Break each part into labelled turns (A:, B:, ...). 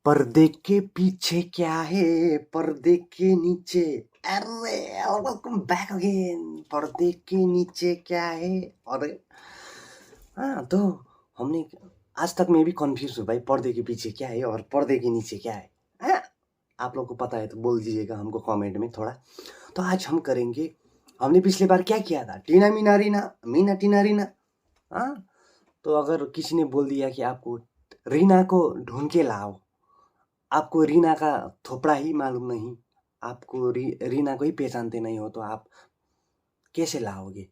A: पर्दे के पीछे क्या है, पर्दे के नीचे। अरे वेलकम बैक अगेन। पर्दे के नीचे क्या है? अरे हाँ, तो हमने आज तक मैं भी कंफ्यूज हूँ भाई, पर्दे के पीछे क्या है और पर्दे के नीचे क्या है। हाँ, आप लोग को पता है तो बोल दीजिएगा हमको कमेंट में थोड़ा। तो आज हम करेंगे, हमने पिछली बार क्या किया था, टीना मीना रीना, मीना टीना रीना। हाँ, तो अगर किसी ने बोल दिया कि आपको रीना को ढूंढ के लाओ, आपको रीना का थोपड़ा ही मालूम नहीं, आपको रीना को ही पहचानते नहीं हो, तो आप कैसे लाओगे?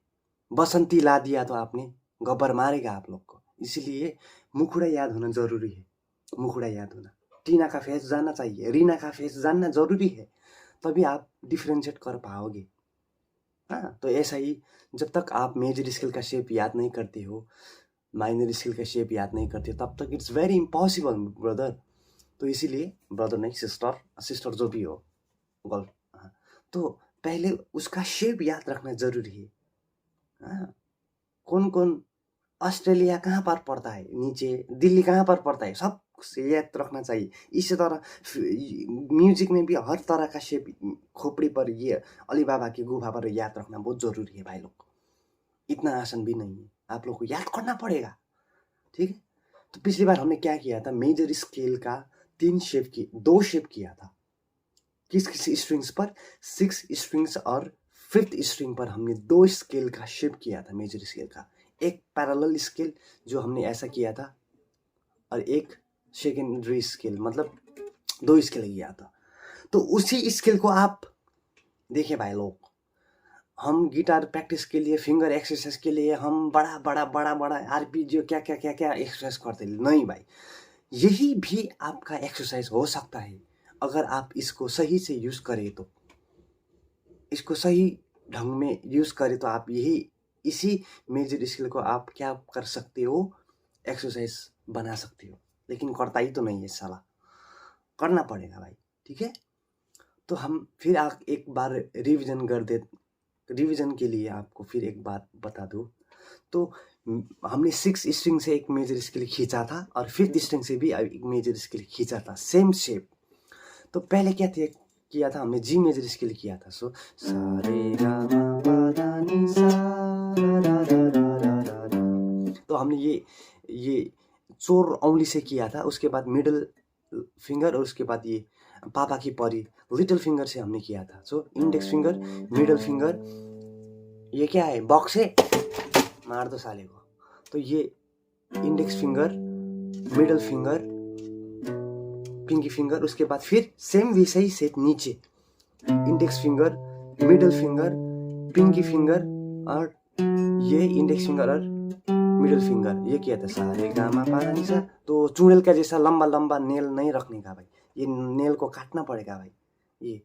A: बसंती ला दिया तो आपने, गब्बर मारेगा आप लोग को। इसलिए मुखड़ा याद होना जरूरी है, मुखड़ा याद होना। टीना का फेस जानना चाहिए, रीना का फेस जानना जरूरी है, तभी आप डिफ्रेंशिएट कर पाओगे। हाँ, तो ऐसा ही जब तक आप मेजर स्केल का शेप याद नहीं करते हो, माइनर स्केल का शेप याद नहीं करते, तब तक इट्स वेरी इम्पॉसिबल ब्रदर। तो इसीलिए ब्रदर नहीं, सिस्टर, सिस्टर जो भी हो, गर्ल, हाँ, तो पहले उसका शेप याद रखना जरूरी है। हाँ, कौन कौन, ऑस्ट्रेलिया कहाँ पर पड़ता है नीचे, दिल्ली कहाँ पर पड़ता है, सब याद रखना चाहिए। इसी तरह म्यूजिक में भी हर तरह का शेप खोपड़ी पर, ये अलीबाबा की गुफा पर याद रखना बहुत जरूरी है भाई लोग। इतना आसान भी नहीं है, आप लोग को याद करना पड़ेगा। ठीक है, तो पिछली बार हमने क्या किया था, मेजर स्केल का 2 शेप किया था। किस किस स्ट्रिंग्स पर, 6 स्ट्रिंग्स और 5th स्ट्रिंग पर हमने 2 स्केल का शेप किया था मेजर स्केल का। एक पैरेलल स्केल जो हमने ऐसा किया था, और एक सेकेंडरी स्केल, मतलब 2 स्केल किया था। तो उसी स्केल को आप देखिए भाई लोग, हम गिटार प्रैक्टिस के लिए, फिंगर एक्सरसाइज के लिए हम बड़ा बड़ा बड़ा बड़ा आरपीजी क्या क्या क्या क्या एक्सरसाइज करते नहीं भाई। यही भी आपका एक्सरसाइज हो सकता है अगर आप इसको सही से यूज करें तो। इसको सही ढंग में यूज करें तो आप इसी मेजर स्किल को आप क्या कर सकते हो, एक्सरसाइज बना सकते हो। लेकिन करता ही तो नहीं है साला, करना पड़ेगा भाई। ठीक है, तो हम फिर एक बार रिवीजन कर दे। रिवीजन के लिए आपको फिर एक बात बता दूं, तो हमने 6 स्ट्रिंग से एक मेजर स्केल खींचा था और 5th स्ट्रिंग से भी एक मेजर स्केल खींचा था, सेम शेप। तो पहले क्या किया था हमने, जी मेजर स्केल किया था। सो सा रे गा मा पा धा नी सा रा रा रा रा रा रा। तो हमने ये चोर औंगली से किया था, उसके बाद मिडल फिंगर, और उसके बाद ये पापा की परी लिटिल फिंगर से हमने किया था। So index finger, middle finger, ये क्या है, बॉक्स है, मार दो साले को। तो ये index finger, middle finger, pinky finger, उसके बाद फिर सेम वैसे ही सेट नीचे, index finger, middle finger, pinky finger, और ये इंडेक्स फिंगर और मिडल फिंगर, ये किया था सा रे गा मा पा धा नी सा। तो चुड़ैल का जैसा लंबा लंबा नेल नहीं रखने का भाई, ये नेल को काटना पड़ेगा भाई। ये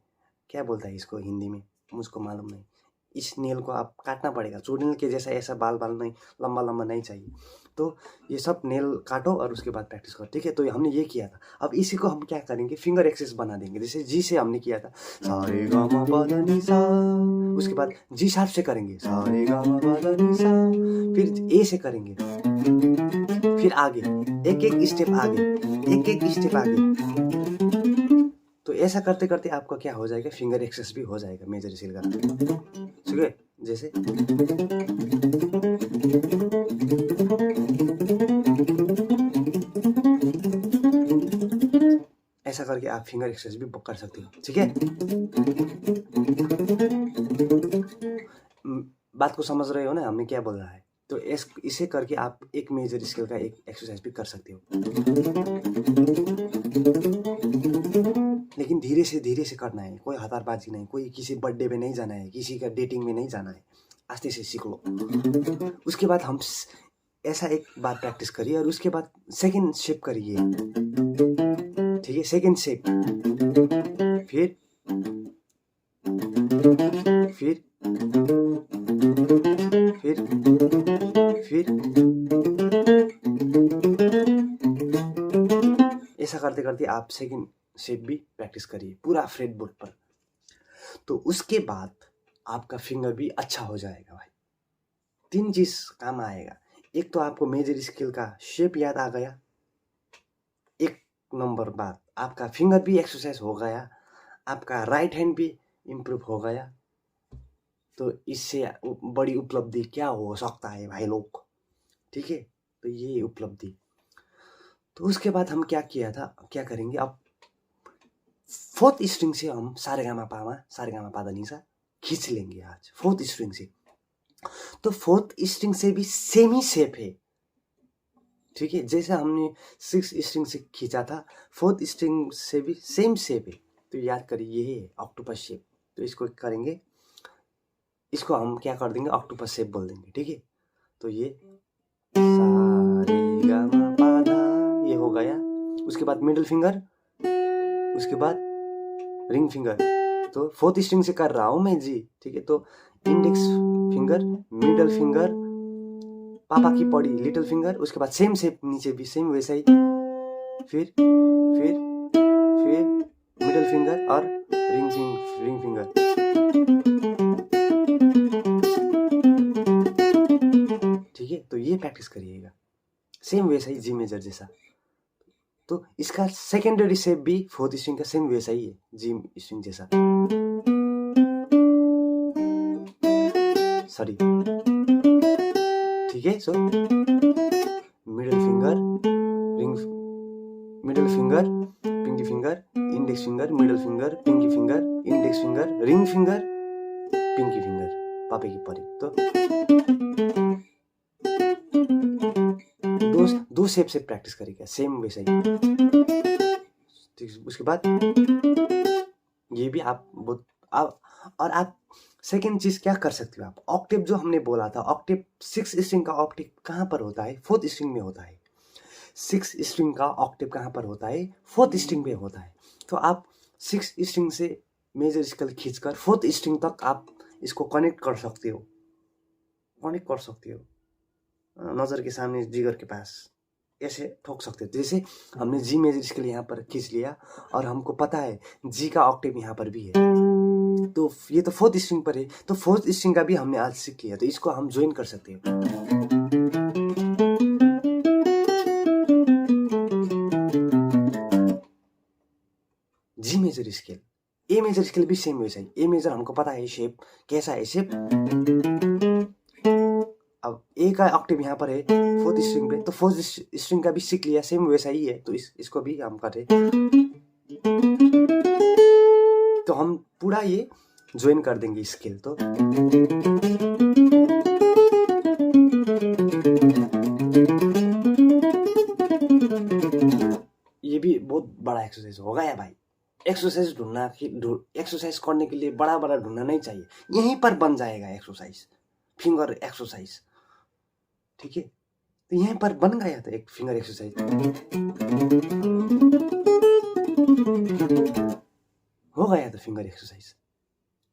A: क्या बोलता है इसको हिंदी में, मुझको मालूम नहीं। इस नेल को आप काटना पड़ेगा, चुड़ैल के जैसा ऐसा बाल बाल नहीं, लंबा लंबा नहीं चाहिए। तो ये सब नेल काटो और उसके बाद प्रैक्टिस करो। ठीक है, तो हमने ये किया था। अब इसी को हम क्या करेंगे, फिंगर एक्सरसाइज बना देंगे। जैसे जी से हमने किया था सा रे गा मा पा धा नी सा, उसके बाद जी शार्प से करेंगे सा रे गा मा पा धा नी सा, फिर ए से करेंगे, फिर आगे एक एक स्टेप आगे, एक एक स्टेप आगे। तो ऐसा करते करते आपका क्या हो जाएगा, फिंगर एक्सरसाइज भी हो जाएगा मेजर स्केल का। ठीक है, जैसे ऐसा करके आप फिंगर एक्सरसाइज भी कर सकते हो। ठीक है, बात को समझ रहे हो ना हमने क्या बोल रहा है? तो इसे करके आप एक मेजर स्केल का एक एक्सरसाइज भी कर सकते हो, लेकिन धीरे से करना है, कोई हतारबाजी नहीं, कोई किसी बर्थडे में नहीं जाना है, किसी का डेटिंग में नहीं जाना है, आस्ते से सीख लो। उसके बाद हम ऐसा एक बार प्रैक्टिस करिए और उसके बाद सेकंड शेप करिए। ठीक है, सेकंड शेप, फिर फिर फिर फिर ऐसा करते करते आप सेकंड शेप भी प्रैक्टिस करिए पूरा फ्रेटबोर्ड पर। तो उसके बाद आपका फिंगर भी अच्छा हो जाएगा भाई। 3 चीज काम आएगा। एक तो आपको मेजर स्केल का शेप याद आ गया, एक नंबर बात आपका फिंगर भी एक्सरसाइज हो गया, आपका राइट हैंड भी इम्प्रूव हो गया। तो इससे बड़ी उपलब्धि क्या हो सकता है भाई लोग, ठीक है। तो ये उपलब्धि। तो उसके बाद हम क्या किया था, क्या करेंगे अब, फोर्थ स्ट्रिंग से हम सारेगामा सा खींच लेंगे आज फोर्थ स्ट्रिंग से। तो फोर्थ स्ट्रिंग से भी सेम ही शेप है, ठीक है। जैसे हमने सिक्स स्ट्रिंग से खींचा था, फोर्थ स्ट्रिंग से भी सेम शेप है। तो याद करिए ये है ऑक्टोपस शेप। तो इसको करेंगे, इसको हम क्या कर देंगे, ऑक्टोपस शेप बोल देंगे, ठीक है। तो ये सारेगामापाधा ये हो गया। उसके बाद मिडिल फिंगर, उसके बाद रिंग फिंगर। तो फोर्थ स्ट्रिंग से कर रहा हूं मैं जी, ठीक है। तो इंडेक्स फिंगर, मिडल फिंगर, पापा की पड़ी लिटिल फिंगर, उसके बाद सेम शेप नीचे भी सेम वैसा ही, फिर मिडल फिंगर और रिंग फिंगर। ठीक है। तो ये प्रैक्टिस करिएगा सेम वैसा ही जी मेजर जैसा। तो इसका सेकेंडरी शेप भी फोर्थ स्ट्रिंग का सेम वैसा ही है, जी स्ट्रिंग जैसा। सॉरी, ठीक है। So middle finger, middle finger, pinky finger, index finger, middle finger, pinky finger, index finger, ring finger, pinky finger, पापे की परी। तो दो शेप से प्रैक्टिस करेगा सेम वैसा ही। उसके बाद ये भी आप और आप सेकेंड चीज क्या कर सकते हो, आप ऑक्टेव जो हमने बोला था, ऑक्टेव सिक्स स्ट्रिंग का ऑक्टेव कहाँ पर होता है, फोर्थ स्ट्रिंग में होता है। सिक्स स्ट्रिंग का ऑक्टेव कहाँ पर होता है, फोर्थ स्ट्रिंग में होता है। तो आप सिक्स स्ट्रिंग से मेजर स्केल खींचकर फोर्थ स्ट्रिंग तक आप इसको कनेक्ट कर सकते हो, नजर के सामने जिगर के पास ऐसे ठोक सकते हो। जैसे हमने जी मेजर स्केल यहाँ पर खींच लिया और हमको पता है जी का ऑक्टेव यहाँ पर भी है, तो ये तो फोर्थ स्ट्रिंग पर है, तो फोर्थ स्ट्रिंग का भी हमने आज सीख लिया। तो इसको हम ज्वाइन कर सकते हैं। जी मेजर स्केल, ए मेजर स्केल भी सेम वैसा ही। ए मेजर हमको पता है शेप कैसा है, शेप अब ए का ऑक्टेव यहाँ पर है फोर्थ स्ट्रिंग पे, तो फोर्थ स्ट्रिंग का भी सीख लिया सेम वैसा ही है। तो इसको भी हम करें, तो हम पूरा ये ज्वाइन कर देंगे स्केल। तो ये भी बहुत बड़ा एक्सरसाइज होगा या भाई। एक्सरसाइज एक्सरसाइज करने के लिए बड़ा ढूंढना नहीं चाहिए, यहीं पर बन जाएगा एक्सरसाइज, फिंगर एक्सरसाइज, ठीक है। तो यहीं पर बन गया था एक फिंगर एक्सरसाइज, हो गया था फिंगर एक्सरसाइज।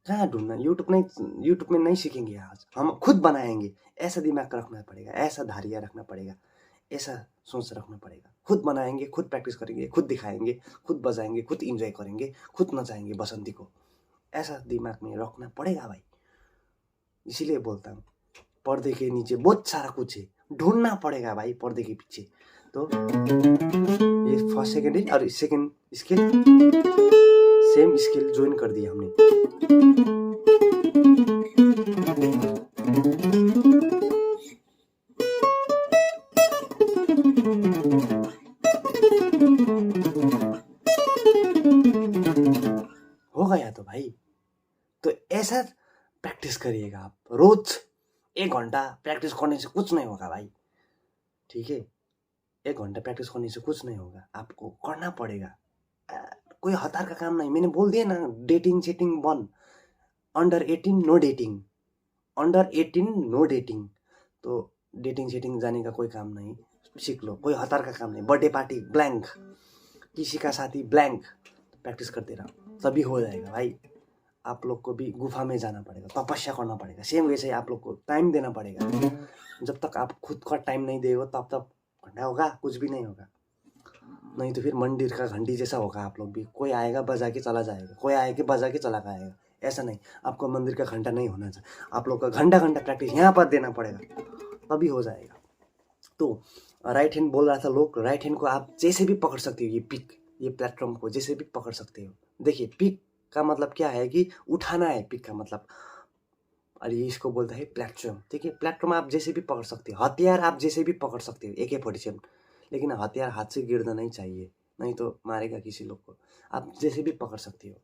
A: कहाँ ढूंढना, यूट्यूब में नहीं सीखेंगे आज, हम खुद बनाएंगे। ऐसा दिमाग रखना पड़ेगा, ऐसा धारिया रखना पड़ेगा, ऐसा सोच रखना पड़ेगा। खुद बनाएंगे, खुद प्रैक्टिस करेंगे, खुद दिखाएंगे, खुद बजाएंगे, खुद इंजॉय करेंगे, खुद नचाएंगे बसंती को। ऐसा दिमाग में रखना पड़ेगा भाई। इसीलिए बोलता हूँ पर्दे के नीचे बहुत सारा कुछ है, ढूंढना पड़ेगा भाई पर्दे के पीछे। तो ये फर्स्ट सेकेंड है और second scale same scale join कर दिया हमने। हो गया तो भाई। तो ऐसा प्रैक्टिस करिएगा आप रोज 1 घंटा प्रैक्टिस करने से कुछ नहीं होगा भाई, ठीक है। 1 घंटा प्रैक्टिस करने से कुछ नहीं होगा, आपको करना पड़ेगा। कोई हतार का काम नहीं, मैंने बोल दिया ना, डेटिंग सेटिंग बंद, under 18 no dating, under 18 no dating. तो डेटिंग सेटिंग जाने का कोई काम नहीं, सीख लो, कोई हतार का काम नहीं। बर्थडे पार्टी ब्लैंक, किसी का साथी ब्लैंक, प्रैक्टिस करते रहो तभी हो जाएगा भाई। आप लोग को भी गुफा में जाना पड़ेगा, तपस्या करना पड़ेगा, सेम वैसे ही आप लोग को टाइम देना पड़ेगा। जब तक आप खुद का टाइम नहीं देगा तब तक घंटा होगा, कुछ भी नहीं होगा। नहीं तो फिर मंदिर का घंटी जैसा होगा आप लोग भी, कोई आएगा बजा के चला जाएगा, कोई आएगा बजा के चला जाएगा। ऐसा नहीं, आपको मंदिर का घंटा नहीं होना चाहिए, आप लोग का घंटा प्रैक्टिस यहाँ पर देना पड़ेगा तभी हो जाएगा। तो राइट हैंड बोल रहा था लोग, राइट हैंड को आप जैसे भी पकड़ सकते हो, ये पिक ये प्लेटफॉर्म को जैसे भी पकड़ सकते हो। देखिए पिक का मतलब क्या है कि उठाना है, पिक का मतलब, और ये इसको बोलता है प्लेटफॉर्म। ठीक है, प्लेटफॉर्म आप जैसे भी पकड़ सकते हो, हथियार आप जैसे भी पकड़ सकते हो AK-47, लेकिन हथियार हाथ से गिरना नहीं चाहिए, नहीं तो मारेगा किसी लोग को। आप जैसे भी पकड़ सकते हो।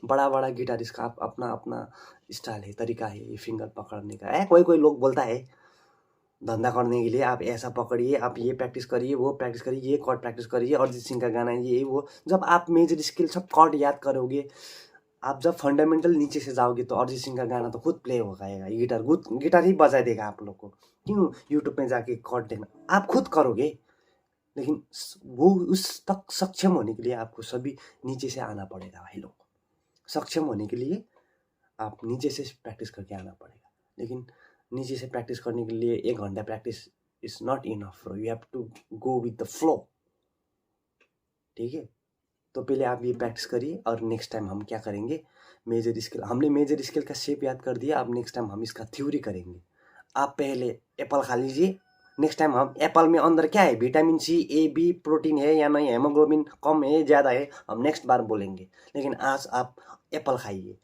A: बड़ा बड़ा गिटारिस्ट का अपना अपना स्टाइल है, तरीका है ये फिंगर पकड़ने का। कोई कोई लोग बोलता है धंधा करने के लिए आप ऐसा पकड़िए, आप ये प्रैक्टिस करिए, वो प्रैक्टिस करिए, ये कॉर्ड प्रैक्टिस करिए, अरिजीत सिंह का गाना ये वो। जब आप मेजर स्किल सब कॉर्ड याद करोगे, आप जब फंडामेंटल नीचे से जाओगे तो अरिजीत सिंह का गाना तो खुद प्ले हो जाएगा, गिटार ही बजा देगा आप लोग को। क्यों यूट्यूब में जाके कॉर्ड देखना, आप खुद करोगे। लेकिन वो उस तक सक्षम होने के लिए आपको सभी नीचे से आना पड़ेगा भाई लोग। सक्षम होने के लिए आप नीचे से प्रैक्टिस करके आना पड़ेगा। लेकिन नीचे से प्रैक्टिस करने के लिए 1 घंटा practice is not enough, you have to go with the flow. ठीक है, तो पहले आप ये प्रैक्टिस करिए, और नेक्स्ट टाइम हम क्या करेंगे, मेजर स्केल, हमने मेजर स्केल का शेप याद कर दिया, अब नेक्स्ट टाइम हम इसका थ्योरी करेंगे। आप पहले एप्पल खा लीजिए, नेक्स्ट टाइम हम एप्पल में अंदर क्या है, vitamin C A B protein है या नहीं, हेमोग्लोबिन कम है ज़्यादा है, हम नेक्स्ट बार बोलेंगे। लेकिन आज आप एप्पल खाइए,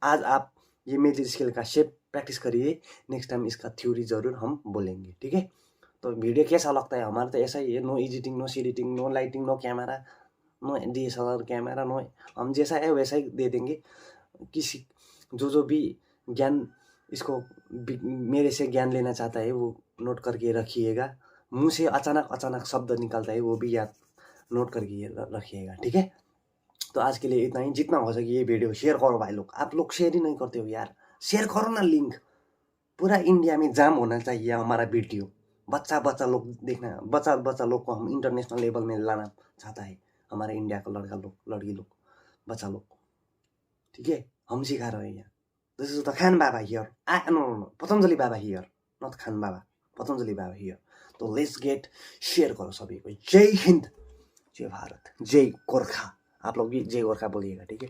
A: आज आप ये मेजर स्केल का शेप प्रैक्टिस करिए, नेक्स्ट टाइम इसका थ्योरी ज़रूर हम बोलेंगे। ठीक है, तो वीडियो कैसा लगता है, हमारा तो ऐसा ही है, no editing, no editing, no lighting, no camera, no DSLR camera, no, हम जैसा है वैसा ही दे देंगे। किसी जो भी ज्ञान इसको मेरे से ज्ञान लेना चाहता है वो नोट करके रखिएगा। मुंह से अचानक अचानक शब्द निकलता है, वो भी याद नोट करके रखिएगा। ठीक है, तो आज के लिए इतना ही। जितना हो सके ये वीडियो शेयर करो भाई लोग, आप लोग शेयर ही नहीं करते हो यार, शेयर करो ना, लिंक पूरा इंडिया में जाम होना चाहिए हमारा वीडियो। बच्चा लोग देखना, बच्चा लोग को हम इंटरनेशनल लेवल में लाना चाहता है हमारे इंडिया का लड़का लोग, लड़की लोग, बच्चा लोग। ठीक है, हम सिखा रहे हैं यहाँ। This is the Khan Baba here, no Patanjali Baba here, not Khan Baba, Patanjali Baba here. तो लेट्स गेट, शेयर करो सभी को। जय हिंद, जय भारत, जय गोरखा। आप लोग भी जय गोरखा बोलिएगा। ठीक है।